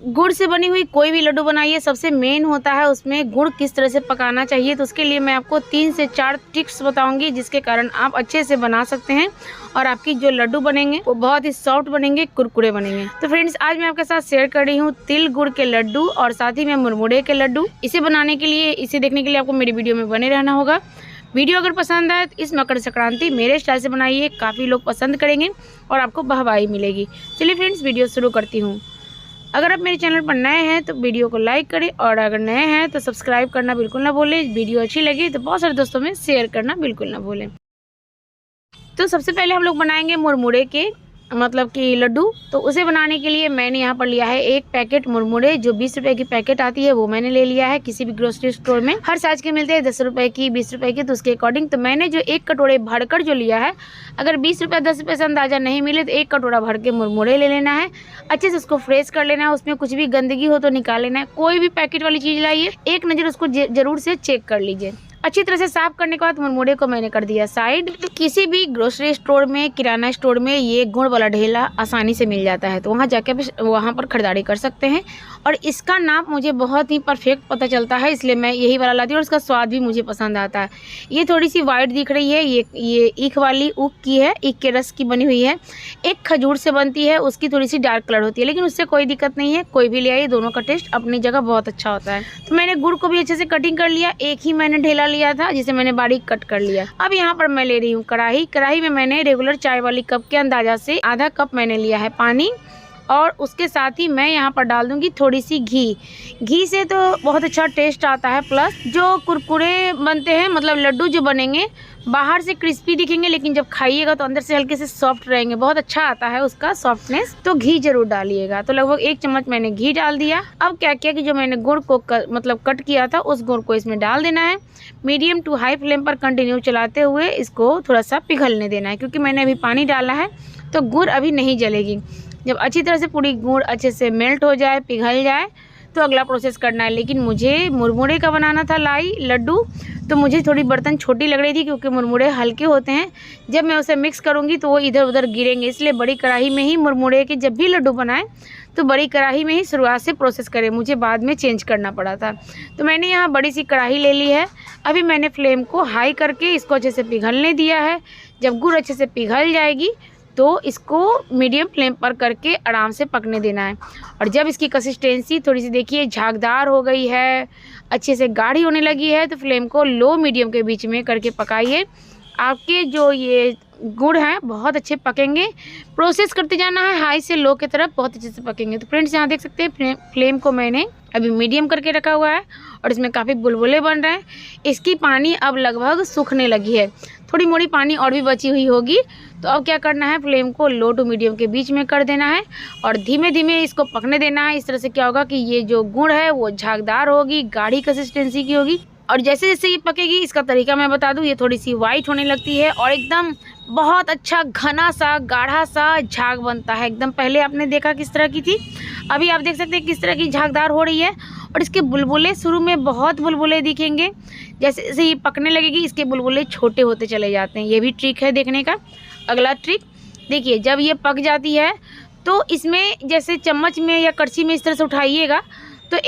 गुड़ से बनी हुई कोई भी लड्डू बनाइए, सबसे मेन होता है उसमें गुड़ किस तरह से पकाना चाहिए। तो उसके लिए मैं आपको 3 से 4 टिप्स बताऊंगी, जिसके कारण आप अच्छे से बना सकते हैं और आपकी जो लड्डू बनेंगे वो बहुत ही सॉफ्ट बनेंगे, कुरकुरे बनेंगे। तो फ्रेंड्स, आज मैं आपके साथ शेयर कर रही हूँ तिल गुड़ के लड्डू और साथ ही में मुरमुरे के लड्डू। इसे बनाने के लिए, इसे देखने के लिए आपको मेरी वीडियो में बने रहना होगा। वीडियो अगर पसंद आए तो इस मकर संक्रांति मेरे स्टाइल से बनाइए, काफ़ी लोग पसंद करेंगे और आपको वाहवाही मिलेगी। चलिए फ्रेंड्स, वीडियो शुरू करती हूँ। अगर आप मेरे चैनल पर नए हैं तो वीडियो को लाइक करें और अगर नए हैं तो सब्सक्राइब करना बिल्कुल ना भूलें। वीडियो अच्छी लगी तो बहुत सारे दोस्तों में शेयर करना बिल्कुल ना भूलें। तो सबसे पहले हम लोग बनाएंगे मुरमुरे के मतलब कि लड्डू। तो उसे बनाने के लिए मैंने यहाँ पर लिया है 1 पैकेट मुरमुरे, जो 20 रुपए की पैकेट आती है वो मैंने ले लिया है। किसी भी ग्रोसरी स्टोर में हर साइज के मिलते हैं, 10 रुपए की, 20 रुपए की, तो उसके अकॉर्डिंग। तो मैंने जो 1 कटोरे भरकर जो लिया है, अगर 20 रुपये 10 रुपये से अंदाजा नहीं मिले तो 1 कटोरा भर के मुरमुरे ले लेना है। अच्छे से उसको फ्रेश कर लेना है, उसमें कुछ भी गंदगी हो तो निकाल लेना है। कोई भी पैकेट वाली चीज़ लाइए, एक नज़र उसको जरूर से चेक कर लीजिए। अच्छी तरह से साफ करने के बाद मुरमुरे को मैंने कर दिया साइड। किसी भी ग्रोसरी स्टोर में, किराना स्टोर में ये गुड़ वाला ढेला आसानी से मिल जाता है, तो वहाँ जाके वहाँ पर खरीदारी कर सकते हैं। और इसका नाप मुझे बहुत ही परफेक्ट पता चलता है, इसलिए मैं यही वाला लाती हूँ और इसका स्वाद भी मुझे पसंद आता है। ये थोड़ी सी वाइट दिख रही है, ये ईख वाली ऊख की है, ईख के रस की बनी हुई है। एक खजूर से बनती है, उसकी थोड़ी सी डार्क कलर होती है, लेकिन उससे कोई दिक्कत नहीं है, कोई भी ले आइए, दोनों का टेस्ट अपनी जगह बहुत अच्छा होता है। तो मैंने गुड़ को भी अच्छे से कटिंग कर लिया। एक ही मैंने ढेला लिया था जिसे मैंने बारीक कट कर लिया। अब यहाँ पर मैं ले रही हूँ कढ़ाई में मैंने रेगुलर चाय वाली कप के अंदाजा से आधा कप मैंने लिया है पानी, और उसके साथ ही मैं यहाँ पर डाल दूंगी थोड़ी सी घी से तो बहुत अच्छा टेस्ट आता है। प्लस जो कुरकुरे बनते हैं, मतलब लड्डू जो बनेंगे, बाहर से क्रिस्पी दिखेंगे लेकिन जब खाइएगा तो अंदर से हल्के से सॉफ्ट रहेंगे, बहुत अच्छा आता है उसका सॉफ्टनेस। तो घी जरूर डालिएगा। तो लगभग 1 चम्मच मैंने घी डाल दिया। अब क्या किया कि जो मैंने गुड़ को मतलब कट किया था, उस गुड़ को इसमें डाल देना है। मीडियम टू हाई फ्लेम पर कंटिन्यू चलाते हुए इसको थोड़ा सा पिघलने देना है, क्योंकि मैंने अभी पानी डाला है तो गुड़ अभी नहीं जलेगी। जब अच्छी तरह से पूरी गुड़ अच्छे से मेल्ट हो जाए, पिघल जाए, तो अगला प्रोसेस करना है। लेकिन मुझे मुरमुरे का बनाना था लड्डू, तो मुझे थोड़ी बर्तन छोटी लग रही थी, क्योंकि मुरमुरे हल्के होते हैं। जब मैं उसे मिक्स करूँगी तो वो इधर उधर गिरेंगे, इसलिए बड़ी कढ़ाई में ही मुरमुरे के जब भी लड्डू बनाएं तो बड़ी कढ़ाई में ही शुरुआत से प्रोसेस करें। मुझे बाद में चेंज करना पड़ा था। तो मैंने यहाँ बड़ी सी कढ़ाई ले ली है। अभी मैंने फ्लेम को हाई करके इसको अच्छे से पिघलने दिया है। जब गुड़ अच्छे से पिघल जाएगी तो इसको मीडियम फ्लेम पर करके आराम से पकने देना है। और जब इसकी कंसिस्टेंसी थोड़ी सी देखिए झागदार हो गई है, अच्छे से गाढ़ी होने लगी है, तो फ्लेम को लो मीडियम के बीच में करके पकाइए। आपके जो ये गुड़ हैं बहुत अच्छे पकेंगे। प्रोसेस करते जाना है हाई से लो की तरफ, बहुत अच्छे से पकेंगे। तो फ्रेंड्स, यहाँ देख सकते हैं फ्लेम को मैंने अभी मीडियम करके रखा हुआ है और इसमें काफ़ी बुलबुले बन रहे हैं। इसकी पानी अब लगभग सूखने लगी है, थोड़ी मोड़ी पानी और भी बची हुई होगी। तो अब क्या करना है, फ्लेम को लो टू मीडियम के बीच में कर देना है और धीमे धीमे इसको पकने देना है। इस तरह से क्या होगा कि ये जो गुड़ है वो झागदार होगी, गाढ़ी कंसिस्टेंसी की होगी। और जैसे जैसे ये पकेगी, इसका तरीका मैं बता दूं, ये थोड़ी सी वाइट होने लगती है और एकदम बहुत अच्छा घना सा गाढ़ा सा झाग बनता है। एकदम पहले आपने देखा किस तरह की थी, अभी आप देख सकते हैं किस तरह की झागदार हो रही है। और इसके बुलबुले शुरू में बहुत बुलबुले दिखेंगे, जैसे जैसे ये पकने लगेगी इसके बुलबुले छोटे होते चले जाते हैं। ये भी ट्रिक है देखने का। अगला ट्रिक देखिए, जब ये पक जाती है तो इसमें जैसे चम्मच में या कड़छी में इस तरह से उठाइएगा तो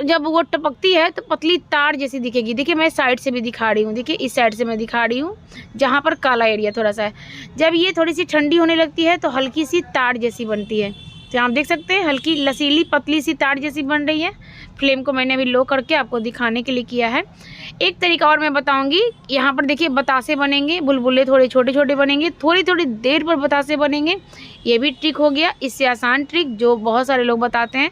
जब वो टपकती है तो पतली तार जैसी दिखेगी। देखिए मैं साइड से भी दिखा रही हूँ, देखिए इस साइड से मैं दिखा रही हूँ जहाँ पर काला एरिया थोड़ा सा है। जब ये थोड़ी सी ठंडी होने लगती है तो हल्की सी तार जैसी बनती है। तो आप देख सकते हैं हल्की लसीली पतली सी तार जैसी बन रही है। फ्लेम को मैंने अभी लो करके आपको दिखाने के लिए किया है। एक तरीका और मैं बताऊंगी, यहाँ पर देखिए बतासे बनेंगे, बुलबुले थोड़े छोटे छोटे बनेंगे, थोड़ी थोड़ी देर पर बतासे बनेंगे। ये भी ट्रिक हो गया। इससे आसान ट्रिक जो बहुत सारे लोग बताते हैं,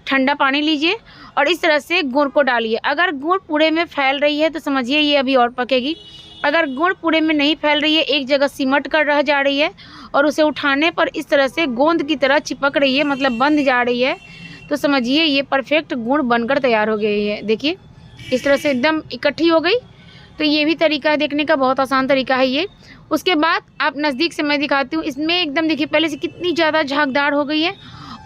ठंडा पानी लीजिए और इस तरह से गुड़ को डालिए। अगर गुड़ पूरे में फैल रही है तो समझिए ये अभी और पकेगी। अगर गुड़ पूरे में नहीं फैल रही है, एक जगह सिमट कर रह जा रही है और उसे उठाने पर इस तरह से गोंद की तरह चिपक रही है, मतलब बंध जा रही है, तो समझिए ये परफेक्ट गुड़ बनकर तैयार हो गई है। देखिए इस तरह से एकदम इकट्ठी हो गई। तो ये भी तरीका है देखने का, बहुत आसान तरीका है ये। उसके बाद आप नज़दीक से मैं दिखाती हूँ, इसमें एकदम देखिए पहले से कितनी ज़्यादा झागदार हो गई है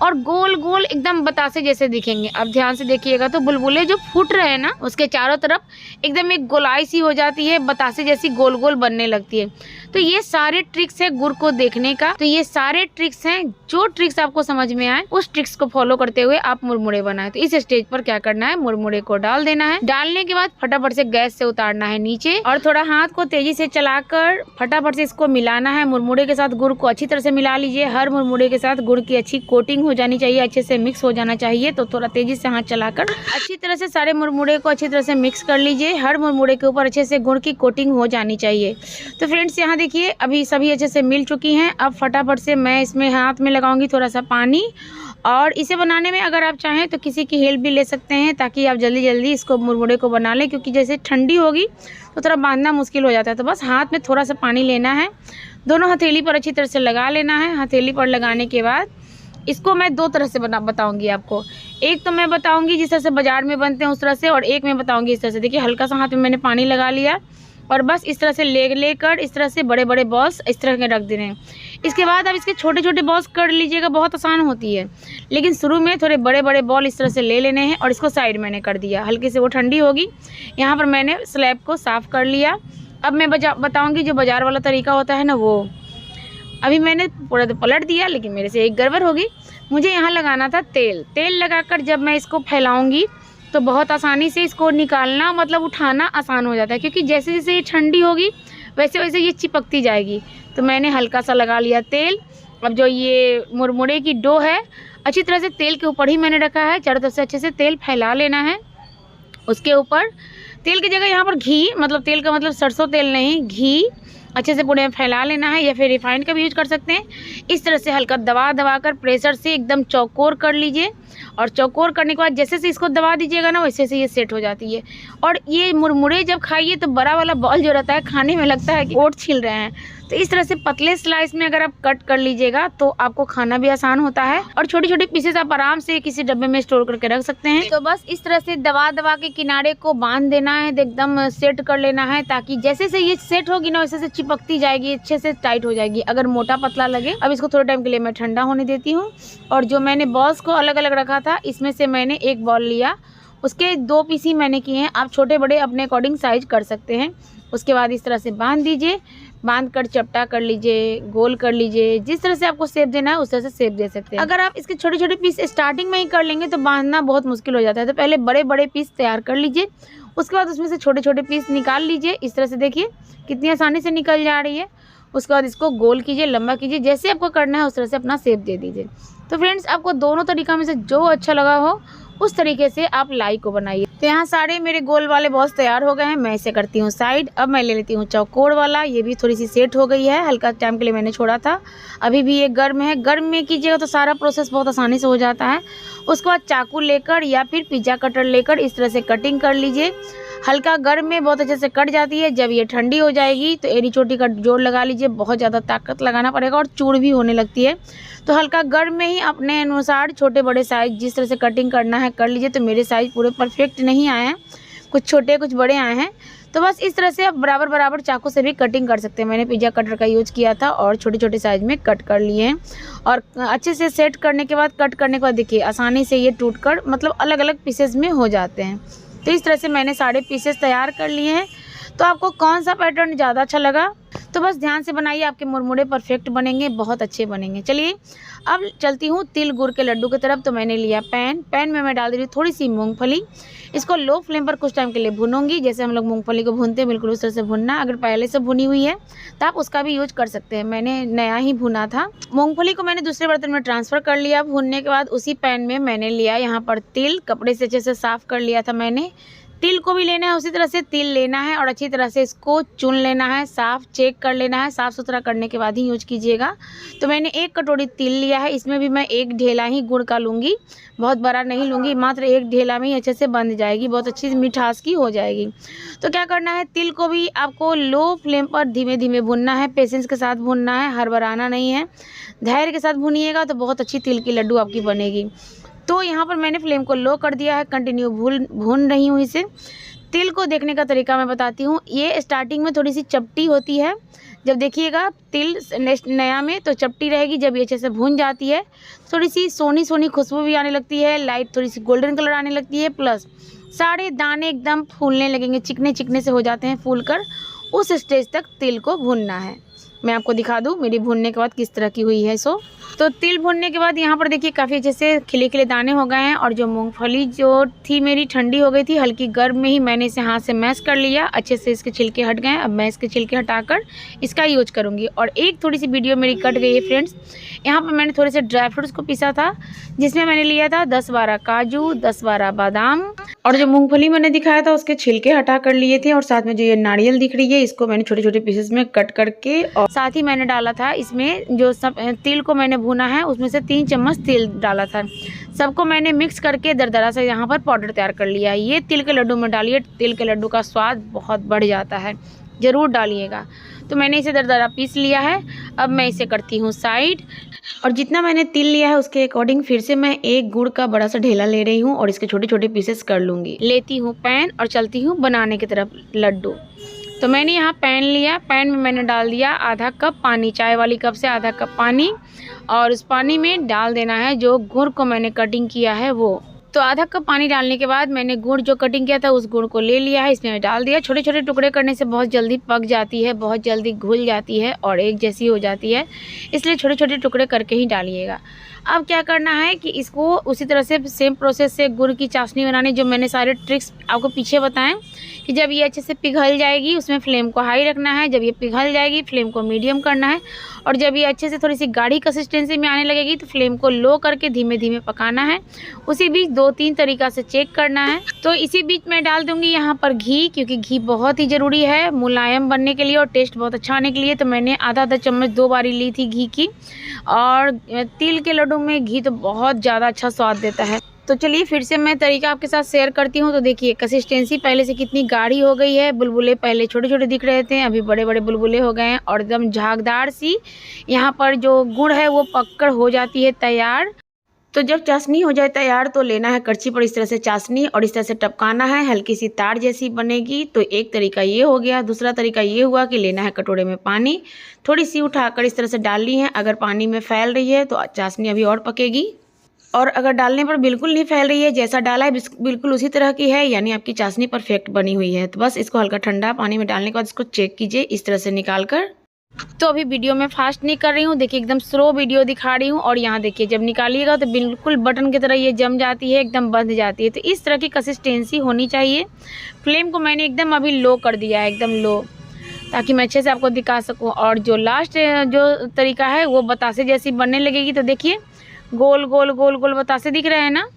और गोल गोल एकदम बतासे जैसे दिखेंगे। अब ध्यान से देखिएगा तो बुलबुले जो फूट रहे हैं ना, उसके चारों तरफ एकदम एक गोलाई सी हो जाती है, बतासे जैसी गोल गोल बनने लगती है। तो ये सारे ट्रिक्स है गुड़ को देखने का। तो ये सारे ट्रिक्स हैं, जो ट्रिक्स आपको समझ में आए उस ट्रिक्स को फॉलो करते हुए आप मुरमुरे बनाएं। तो इस स्टेज पर क्या करना है, मुरमुरे को डाल देना है। डालने के बाद फटाफट से गैस से उतारना है नीचे और थोड़ा हाथ को तेजी से चलाकर फटाफट से इसको मिलाना है। मुरमुरे के साथ गुड़ को अच्छी तरह से मिला लीजिए। हर मुरमुरे के साथ गुड़ की अच्छी कोटिंग हो जानी चाहिए, अच्छे से मिक्स हो जाना चाहिए। तो थोड़ा तेजी से हाथ चलाकर अच्छी तरह से सारे मुरमुरे को अच्छी तरह से मिक्स कर लीजिए। हर मुरमुरे के ऊपर अच्छे से गुड़ की कोटिंग हो जानी चाहिए। तो फ्रेंड्स यहाँ देखिए अभी सभी अच्छे से मिल चुकी हैं। अब फटाफट से मैं इसमें हाथ में लगाऊंगी थोड़ा सा पानी, और इसे बनाने में अगर आप चाहें तो किसी की हेल्प भी ले सकते हैं ताकि आप जल्दी जल्दी इसको मुरमुरे को बना लें, क्योंकि जैसे ठंडी होगी तो थोड़ा बांधना मुश्किल हो जाता है। तो बस हाथ में थोड़ा सा पानी लेना है, दोनों हथेली पर अच्छी तरह से लगा लेना है। हथेली पर लगाने के बाद इसको मैं दो तरह से बताऊंगी आपको। एक तो मैं बताऊंगी जिस तरह से बाजार में बनते हैं उस तरह से, और एक मैं बताऊंगी इस तरह से। देखिए हल्का सा हाथ में मैंने पानी लगा लिया और बस इस तरह से लेकर इस तरह से बड़े बड़े बॉल्स इस तरह के रख दे रहे हैं। इसके बाद आप इसके छोटे छोटे बॉल्स कर लीजिएगा, बहुत आसान होती है। लेकिन शुरू में थोड़े बड़े बड़े बॉल इस तरह से ले लेने हैं और इसको साइड मैंने कर दिया, हल्के से वो ठंडी होगी। यहाँ पर मैंने स्लैब को साफ़ कर लिया। अब मैं बताऊँगी जो बाज़ार वाला तरीका होता है ना, वो अभी मैंने पूरा तो पलट दिया, लेकिन मेरे से एक गड़बड़ होगी। मुझे यहाँ लगाना था तेल। तेल लगाकर जब मैं इसको फैलाऊँगी तो बहुत आसानी से इसको निकालना मतलब उठाना आसान हो जाता है, क्योंकि जैसे जैसे ये ठंडी होगी वैसे वैसे ये चिपकती जाएगी। तो मैंने हल्का सा लगा लिया तेल। अब जो ये मुरमुरे की डो है अच्छी तरह से तेल के ऊपर ही मैंने रखा है, चारों तरफ से अच्छे से तेल फैला लेना है। उसके ऊपर तेल की जगह यहाँ पर घी, मतलब तेल का मतलब सरसों तेल नहीं, घी अच्छे से पूरे में फैला लेना है, या फिर रिफाइंड का भी यूज कर सकते हैं। इस तरह से हल्का दबा कर प्रेशर से एकदम चौकोर कर लीजिए, और चौकोर करने के बाद जैसे से इसको दबा दीजिएगा ना वैसे से ये सेट हो जाती है। और ये मुरमुरे जब खाइए तो बड़ा वाला बॉल जो रहता है खाने में लगता है कि ओट छील रहे हैं। तो इस तरह से पतले स्लाइस में अगर आप कट कर लीजिएगा तो आपको खाना भी आसान होता है, और छोटी छोटी पीसेस आप आराम से किसी डब्बे में स्टोर करके रख सकते हैं। तो बस इस तरह से दबा के किनारे को बांध देना है, एकदम सेट कर लेना है, ताकि जैसे से ये सेट होगी ना वैसे से चिपकती जाएगी, अच्छे से टाइट हो जाएगी। अगर मोटा पतला लगे, अब इसको थोड़े टाइम के लिए मैं ठंडा होने देती हूँ। और जो मैंने बॉल्स को अलग अलग रखा था, इसमें से मैंने एक बॉल लिया, उसके 2 पीस ही मैंने किए हैं। आप छोटे बड़े अपने अकॉर्डिंग साइज कर सकते हैं। उसके बाद इस तरह से बांध दीजिए, बांध कर चपटा कर लीजिए, गोल कर लीजिए, जिस तरह से आपको शेप देना है उस तरह से शेप दे सकते हैं। अगर आप इसके छोटे छोटे पीस स्टार्टिंग में ही कर लेंगे तो बांधना बहुत मुश्किल हो जाता है। तो पहले बड़े बड़े पीस तैयार कर लीजिए, उसके बाद उसमें से छोटे छोटे पीस निकाल लीजिए। इस तरह से देखिए कितनी आसानी से निकल जा रही है। उसके बाद इसको गोल कीजिए, लंबा कीजिए, जैसे आपको करना है उस तरह से अपना शेप दे दीजिए। तो फ्रेंड्स आपको दोनों तरीका में से जो अच्छा लगा हो उस तरीके से आप लाई को बनाइए। तो यहाँ सारे मेरे गोल वाले बॉल्स तैयार हो गए हैं। मैं इसे करती हूँ साइड। अब मैं ले लेती हूँ चौकोर वाला, ये भी थोड़ी सी सेट हो गई है, हल्का टाइम के लिए मैंने छोड़ा था, अभी भी ये गर्म है। गर्म में कीजिएगा तो सारा प्रोसेस बहुत आसानी से हो जाता है। उसके बाद चाकू लेकर या फिर पिज्जा कटर लेकर इस तरह से कटिंग कर लीजिए। हल्का गर्म में बहुत अच्छे से कट जाती है। जब ये ठंडी हो जाएगी तो एड़ी चोटी का जोड़ लगा लीजिए, बहुत ज़्यादा ताकत लगाना पड़ेगा और चूड़ भी होने लगती है। तो हल्का गर्म में ही अपने अनुसार छोटे बड़े साइज जिस तरह से कटिंग करना है कर लीजिए। तो मेरे साइज पूरे परफेक्ट नहीं आए हैं, कुछ छोटे कुछ बड़े आए हैं। तो बस इस तरह से आप बराबर बराबर चाकू से भी कटिंग कर सकते हैं। मैंने पिज्जा कटर का यूज़ किया था और छोटे छोटे साइज में कट कर लिए हैं। और अच्छे से सेट करने के बाद, कट करने के बाद देखिए आसानी से ये टूट कर मतलब अलग अलग पीसेज में हो जाते हैं। तो इस तरह से मैंने सारे पीसेस तैयार कर लिए हैं। तो आपको कौन सा पैटर्न ज़्यादा अच्छा लगा तो बस ध्यान से बनाइए, आपके मुरमुरे परफेक्ट बनेंगे, बहुत अच्छे बनेंगे। चलिए अब चलती हूँ तिल गुड़ के लड्डू की तरफ। तो मैंने लिया पैन में मैं डाल दे रही हूँ थोड़ी सी मूंगफली। इसको लो फ्लेम पर कुछ टाइम के लिए भूनूंगी, जैसे हम लोग मूंगफली को भूनते हैं बिल्कुल उस तरह से भूनना। अगर पहले से भुनी हुई है तो आप उसका भी यूज कर सकते हैं। मैंने नया ही भुना था। मूंगफली को मैंने दूसरे बर्तन में ट्रांसफ़र कर लिया। भूनने के बाद उसी पैन में मैंने लिया यहाँ पर तिल, कपड़े से अच्छे से साफ़ कर लिया था मैंने। तिल को भी लेना है, उसी तरह से तिल लेना है और अच्छी तरह से इसको चुन लेना है, साफ़ चेक कर लेना है। साफ़ सुथरा करने के बाद ही यूज कीजिएगा। तो मैंने 1 कटोरी तिल लिया है, इसमें भी मैं 1 ढेला ही गुड़ का लूँगी, बहुत बड़ा नहीं लूँगी, मात्र 1 ढेला में ही अच्छे से बन जाएगी, बहुत अच्छी मिठास की हो जाएगी। तो क्या करना है, तिल को भी आपको लो फ्लेम पर धीमे धीमे भुनना है, पेशेंस के साथ भुनना है, हड़बड़ाना नहीं है। धैर्य के साथ भुनिएगा तो बहुत अच्छी तिल की लड्डू आपकी बनेगी। तो यहाँ पर मैंने फ्लेम को लो कर दिया है, कंटिन्यू भून रही हूँ इसे। तिल को देखने का तरीका मैं बताती हूँ। ये स्टार्टिंग में थोड़ी सी चपटी होती है, जब देखिएगा तिल नया में तो चपटी रहेगी। जब ये अच्छे से भून जाती है थोड़ी सी सोनी सोनी खुशबू भी आने लगती है, लाइट थोड़ी सी गोल्डन कलर आने लगती है, प्लस सारे दाने एकदम फूलने लगेंगे, चिकने चिकने से हो जाते हैं फूल कर। उस स्टेज तक तिल को भूनना है। मैं आपको दिखा दूँ मेरी भूनने के बाद किस तरह की हुई है। तो तिल भूनने के बाद यहाँ पर देखिए काफ़ी अच्छे से खिले खिले दाने हो गए हैं। और जो मूंगफली जो थी मेरी ठंडी हो गई थी, हल्की गर्म में ही मैंने इसे हाथ से मैश कर लिया। अच्छे से इसके छिलके हट गए। अब मैं इसके छिलके हटाकर इसका यूज करूँगी। और एक थोड़ी सी वीडियो मेरी कट गई है फ्रेंड्स। यहाँ पर मैंने थोड़े से ड्राई फ्रूट्स को पीसा था, जिसमें मैंने लिया था 10-12 काजू, 10-12 बादाम। और जो मूंगफली मैंने दिखाया था उसके छिलके हटा कर लिए थे। और साथ में जो ये नारियल दिख रही है इसको मैंने छोटे छोटे पीसेस में कट करके, और साथ ही मैंने डाला था इसमें जो सब तिल को मैंने भुना है उसमें से 3 चम्मच तिल डाला था। सबको मैंने मिक्स करके दरदरा से यहाँ पर पाउडर तैयार कर लिया है। ये तिल के लड्डू में डालिए, तिल के लड्डू का स्वाद बहुत बढ़ जाता है, ज़रूर डालिएगा। तो मैंने इसे दरदरा पीस लिया है। अब मैं इसे करती हूँ साइड। और जितना मैंने तिल लिया है उसके अकॉर्डिंग फिर से मैं एक गुड़ का बड़ा सा ढेला ले रही हूँ और इसके छोटे छोटे पीसेस कर लूँगी। लेती हूँ पैन और चलती हूँ बनाने की तरफ लड्डू। तो मैंने यहाँ पैन लिया, पैन में मैंने डाल दिया आधा कप पानी, चाय वाली कप से आधा कप पानी। और उस पानी में डाल देना है जो गुड़ को मैंने कटिंग किया है वो। तो आधा कप पानी डालने के बाद मैंने गुड़ जो कटिंग किया था उस गुड़ को ले लिया है, इसमें डाल दिया। छोटे छोटे टुकड़े करने से बहुत जल्दी पक जाती है, बहुत जल्दी घुल जाती है और एक जैसी हो जाती है, इसलिए छोटे छोटे टुकड़े करके ही डालिएगा। अब क्या करना है कि इसको उसी तरह से सेम प्रोसेस से गुड़ की चाशनी बनाने, जो मैंने सारे ट्रिक्स आपको पीछे बताएं, कि जब ये अच्छे से पिघल जाएगी उसमें फ्लेम को हाई रखना है, जब ये पिघल जाएगी फ्लेम को मीडियम करना है, और जब ये अच्छे से थोड़ी सी गाढ़ी कंसिस्टेंसी में आने लगेगी तो फ्लेम को लो करके धीमे धीमे पकाना है। उसी बीच 2-3 तरीक़ा से चेक करना है। तो इसी बीच मैं डाल दूँगी यहाँ पर घी, क्योंकि घी बहुत ही ज़रूरी है मुलायम बनने के लिए और टेस्ट बहुत अच्छा आने के लिए। तो मैंने आधा चम्मच 2 बारी ली थी घी की। और तिल के लड्डू में घी तो बहुत ज़्यादा अच्छा स्वाद देता है। तो चलिए फिर से मैं तरीका आपके साथ शेयर करती हूँ। तो देखिए कंसिस्टेंसी पहले से कितनी गाढ़ी हो गई है। बुलबुले पहले छोटे छोटे दिख रहे थे, अभी बड़े बड़े बुलबुले हो गए हैं और एकदम झागदार सी यहाँ पर जो गुड़ है वो पककर हो जाती है तैयार। तो जब चाशनी हो जाए तैयार तो लेना है करछी पर इस तरह से चाशनी और इस तरह से टपकाना है, हल्की सी तार जैसी बनेगी। तो एक तरीका ये हो गया। दूसरा तरीका ये हुआ कि लेना है कटोरे में पानी, थोड़ी सी उठाकर इस तरह से डालनी है। अगर पानी में फैल रही है तो चाशनी अभी और पकेगी, और अगर डालने पर बिल्कुल नहीं फैल रही है, जैसा डाला है बिल्कुल उसी तरह की है, यानी आपकी चाशनी परफेक्ट बनी हुई है। तो बस इसको हल्का ठंडा पानी में डालने के बाद इसको चेक कीजिए इस तरह से निकाल कर। तो अभी वीडियो में फास्ट नहीं कर रही हूँ, देखिए एकदम स्लो वीडियो दिखा रही हूँ। और यहाँ देखिए जब निकालिएगा तो बिल्कुल बटन की तरह ये जम जाती है, एकदम बंध जाती है। तो इस तरह की कंसिस्टेंसी होनी चाहिए। फ्लेम को मैंने एकदम अभी लो कर दिया है, एकदम लो, ताकि मैं अच्छे से आपको दिखा सकूँ। और जो लास्ट जो तरीका है वो बतासे जैसी बनने लगेगी। तो देखिए गोल गोल गोल गोल बतासे दिख रहे हैं ना,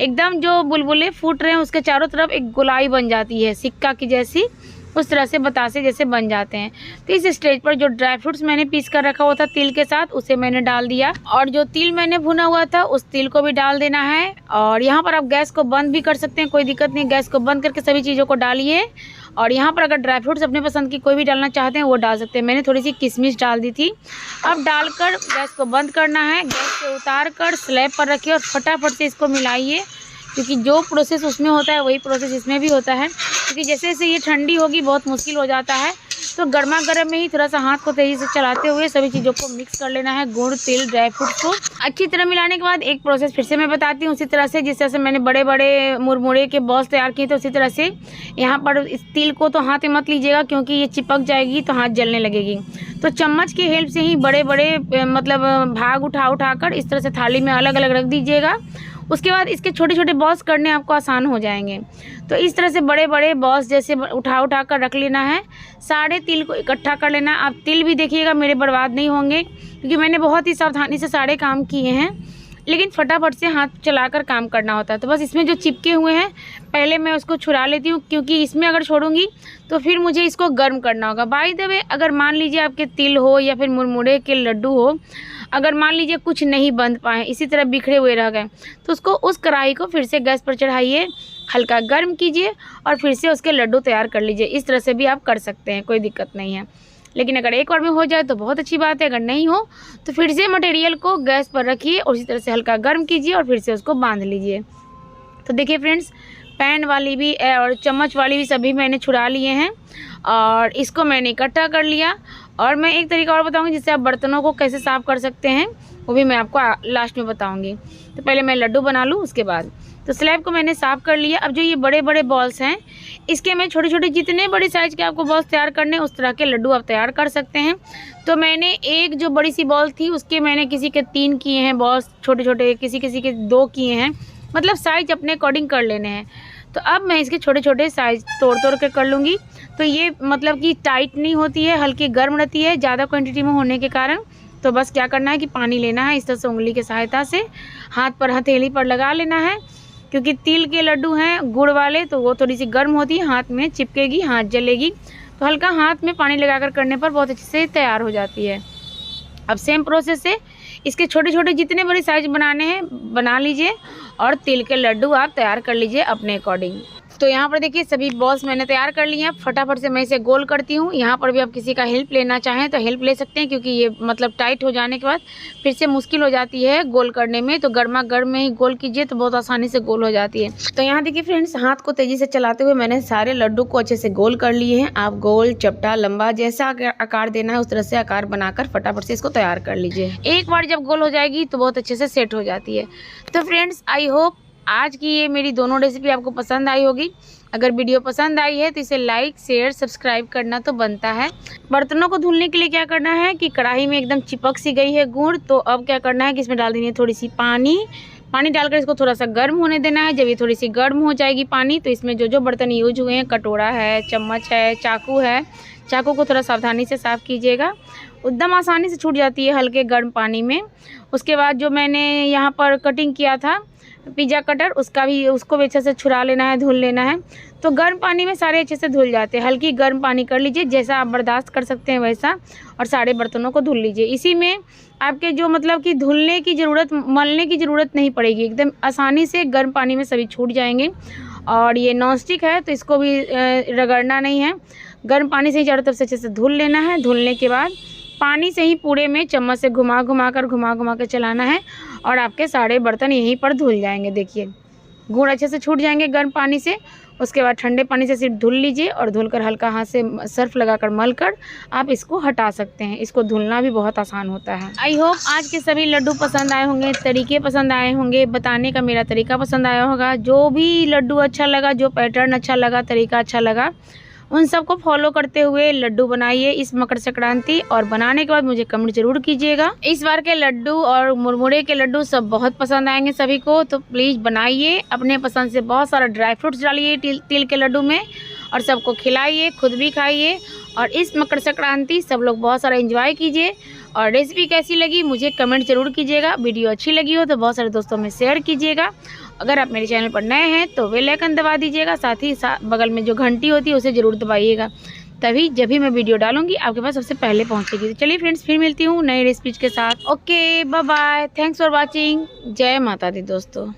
एकदम जो बुलबुले फूट रहे हैं उसके चारों तरफ एक गोलाई बन जाती है सिक्का की जैसी, उस तरह से बतासे जैसे बन जाते हैं। तो इस स्टेज पर जो ड्राई फ्रूट्स मैंने पीस कर रखा हुआ था तिल के साथ उसे मैंने डाल दिया, और जो तिल मैंने भुना हुआ था उस तिल को भी डाल देना है। और यहाँ पर आप गैस को बंद भी कर सकते हैं, कोई दिक्कत नहीं, गैस को बंद करके सभी चीज़ों को डालिए। और यहाँ पर अगर ड्राई फ्रूट्स अपने पसंद की कोई भी डालना चाहते हैं वो डाल सकते हैं। मैंने थोड़ी सी किशमिश डाल दी थी। अब डालकर गैस को बंद करना है, गैस से उतार कर स्लैब पर रखिए और फटाफट से इसको मिलाइए, क्योंकि जो प्रोसेस उसमें होता है वही प्रोसेस इसमें भी होता है। क्योंकि जैसे जैसे ये ठंडी होगी बहुत मुश्किल हो जाता है, तो गर्मा गर्म में ही थोड़ा सा हाथ को तेज़ी से चलाते हुए सभी चीज़ों को मिक्स कर लेना है। गुड़, तिल, ड्राई फ्रूट को अच्छी तरह मिलाने के बाद एक प्रोसेस फिर से मैं बताती हूँ, उसी तरह से जिस तरह से मैंने बड़े बड़े मुरमुरे के बॉल्स तैयार किए थे उसी तरह से यहाँ पर इस तिल को तो हाथ में मत लीजिएगा, क्योंकि ये चिपक जाएगी तो हाथ जलने लगेगी। तो चम्मच की हेल्प से ही बड़े बड़े मतलब भाग उठाकर इस तरह से थाली में अलग अलग रख दीजिएगा। उसके बाद इसके छोटे छोटे बॉल्स करने आपको आसान हो जाएंगे। तो इस तरह से बड़े बड़े बॉल्स जैसे उठा कर रख लेना है। सारे तिल को इकट्ठा कर लेना। आप तिल भी देखिएगा मेरे बर्बाद नहीं होंगे, क्योंकि मैंने बहुत ही सावधानी से सारे काम किए हैं, लेकिन फटाफट से हाथ चलाकर काम करना होता है। तो बस इसमें जो चिपके हुए हैं पहले मैं उसको छुड़ा लेती हूँ, क्योंकि इसमें अगर छोड़ूंगी तो फिर मुझे इसको गर्म करना होगा। बाय द वे, अगर मान लीजिए आपके तिल हो या फिर मुरमुरे के लड्डू हो, अगर मान लीजिए कुछ नहीं बंध पाए, इसी तरह बिखरे हुए रह गए, तो उसको उस कढ़ाई को फिर से गैस पर चढ़ाइए, हल्का गर्म कीजिए और फिर से उसके लड्डू तैयार कर लीजिए। इस तरह से भी आप कर सकते हैं, कोई दिक्कत नहीं है। लेकिन अगर एक बार में हो जाए तो बहुत अच्छी बात है, अगर नहीं हो तो फिर से मटेरियल को गैस पर रखिए और इसी तरह से हल्का गर्म कीजिए और फिर से उसको बांध लीजिए। तो देखिए फ्रेंड्स, पैन वाली भी और चम्मच वाली भी सभी मैंने छुड़ा लिए हैं और इसको मैंने इकट्ठा कर लिया। और मैं एक तरीका और बताऊंगी जिससे आप बर्तनों को कैसे साफ़ कर सकते हैं, वो भी मैं आपको लास्ट में बताऊंगी। तो पहले मैं लड्डू बना लूँ उसके बाद। तो स्लैब को मैंने साफ़ कर लिया। अब जो ये बड़े बड़े बॉल्स हैं, इसके मैं छोटे छोटे जितने बड़े साइज़ के आपको बॉल्स तैयार करने उस तरह के लड्डू आप तैयार कर सकते हैं। तो मैंने एक जो बड़ी सी बॉल थी उसके मैंने किसी के 3 किए हैं बॉल्स छोटे छोटे, किसी किसी के 2 किए हैं, मतलब साइज अपने अकॉर्डिंग कर लेने हैं। तो अब मैं इसके छोटे छोटे साइज़ तोड़ तोड़ के कर लूँगी। तो ये मतलब कि टाइट नहीं होती है, हल्की गर्म रहती है ज़्यादा क्वांटिटी में होने के कारण। तो बस क्या करना है कि पानी लेना है, इस तरह से उंगली की सहायता से हाथ पर हथेली पर लगा लेना है, क्योंकि तिल के लड्डू हैं गुड़ वाले, तो वो थोड़ी सी गर्म होती है, हाथ में चिपकेगी, हाथ जलेगी। तो हल्का हाथ में पानी लगाकर करने पर बहुत अच्छे से तैयार हो जाती है। अब सेम प्रोसेस से इसके छोटे छोटे जितने बड़े साइज बनाने हैं बना लीजिए और तिल के लड्डू आप तैयार कर लीजिए अपने अकॉर्डिंग। तो यहाँ पर देखिए सभी बॉल्स मैंने तैयार कर लिए हैं। फटाफट से मैं इसे गोल करती हूँ। यहाँ पर भी आप किसी का हेल्प लेना चाहें तो हेल्प ले सकते हैं, क्योंकि ये मतलब टाइट हो जाने के बाद फिर से मुश्किल हो जाती है गोल करने में। तो गर्मा गर्म में ही गोल कीजिए तो बहुत आसानी से गोल हो जाती है। तो यहाँ देखिए फ्रेंड्स, हाथ को तेज़ी से चलाते हुए मैंने सारे लड्डू को अच्छे से गोल कर लिए हैं। आप गोल, चपटा, लंबा जैसा आकार देना है उस तरह से आकार बनाकर फटाफट से इसको तैयार कर लीजिए। एक बार जब गोल हो जाएगी तो बहुत अच्छे से सेट हो जाती है। तो फ्रेंड्स, आई होप आज की ये मेरी दोनों रेसिपी आपको पसंद आई होगी। अगर वीडियो पसंद आई है तो इसे लाइक, शेयर, सब्सक्राइब करना तो बनता है। बर्तनों को धुलने के लिए क्या करना है कि कढ़ाई में एकदम चिपक सी गई है गुड़, तो अब क्या करना है कि इसमें डाल देनी है थोड़ी सी पानी डालकर इसको थोड़ा सा गर्म होने देना है। जब ये थोड़ी सी गर्म हो जाएगी पानी, तो इसमें जो जो बर्तन यूज हुए हैं, कटोरा है, चम्मच है, चाकू है, चाकू को थोड़ा सावधानी से साफ़ कीजिएगा, एकदम आसानी से छूट जाती है हल्के गर्म पानी में। उसके बाद जो मैंने यहाँ पर कटिंग किया था पिज़्ज़ा कटर, उसको भी अच्छे से छुड़ा लेना है, धुल लेना है। तो गर्म पानी में सारे अच्छे से धुल जाते हैं। हल्की गर्म पानी कर लीजिए, जैसा आप बर्दाश्त कर सकते हैं वैसा, और सारे बर्तनों को धुल लीजिए। इसी में आपके जो मतलब कि धुलने की ज़रूरत, मलने की ज़रूरत नहीं पड़ेगी, एकदम आसानी से गर्म पानी में सभी छूट जाएंगे। और ये नॉन स्टिक है तो इसको भी रगड़ना नहीं है, गर्म पानी से ही चारों तरफ से अच्छे से धुल लेना है। धुलने के बाद पानी से ही पूरे में चम्मच से घुमा घुमा कर चलाना है और आपके सारे बर्तन यहीं पर धुल जाएंगे। देखिए गुड़ अच्छे से छूट जाएंगे गर्म पानी से। उसके बाद ठंडे पानी से सिर्फ धुल लीजिए और धुलकर हल्का हाथ से सर्फ लगाकर मलकर आप इसको हटा सकते हैं। इसको धुलना भी बहुत आसान होता है। आई होप आज के सभी लड्डू पसंद आए होंगे, तरीके पसंद आए होंगे, बताने का मेरा तरीका पसंद आया होगा। जो भी लड्डू अच्छा लगा, जो पैटर्न अच्छा लगा, तरीका अच्छा लगा, उन सबको फॉलो करते हुए लड्डू बनाइए इस मकर संक्रांति। और बनाने के बाद मुझे कमेंट जरूर कीजिएगा। इस बार के लड्डू और मुरमुरे के लड्डू सब बहुत पसंद आएंगे सभी को, तो प्लीज़ बनाइए अपने पसंद से। बहुत सारा ड्राई फ्रूट्स डालिए तिल के लड्डू में और सबको खिलाइए, खुद भी खाइए। और इस मकर संक्रांति सब लोग बहुत सारा एंजॉय कीजिए। और रेसिपी कैसी लगी मुझे कमेंट जरूर कीजिएगा। वीडियो अच्छी लगी हो तो बहुत सारे दोस्तों में शेयर कीजिएगा। अगर आप मेरे चैनल पर नए हैं तो बेल आइकन दबा दीजिएगा, साथ ही बगल में जो घंटी होती है उसे ज़रूर दबाइएगा, तभी जब भी मैं वीडियो डालूंगी आपके पास सबसे पहले पहुंचेगी। तो चलिए फ्रेंड्स, फिर मिलती हूँ नई रेसिपीज के साथ। Okay, bye bye, thanks for watching. जय माता दी दोस्तों।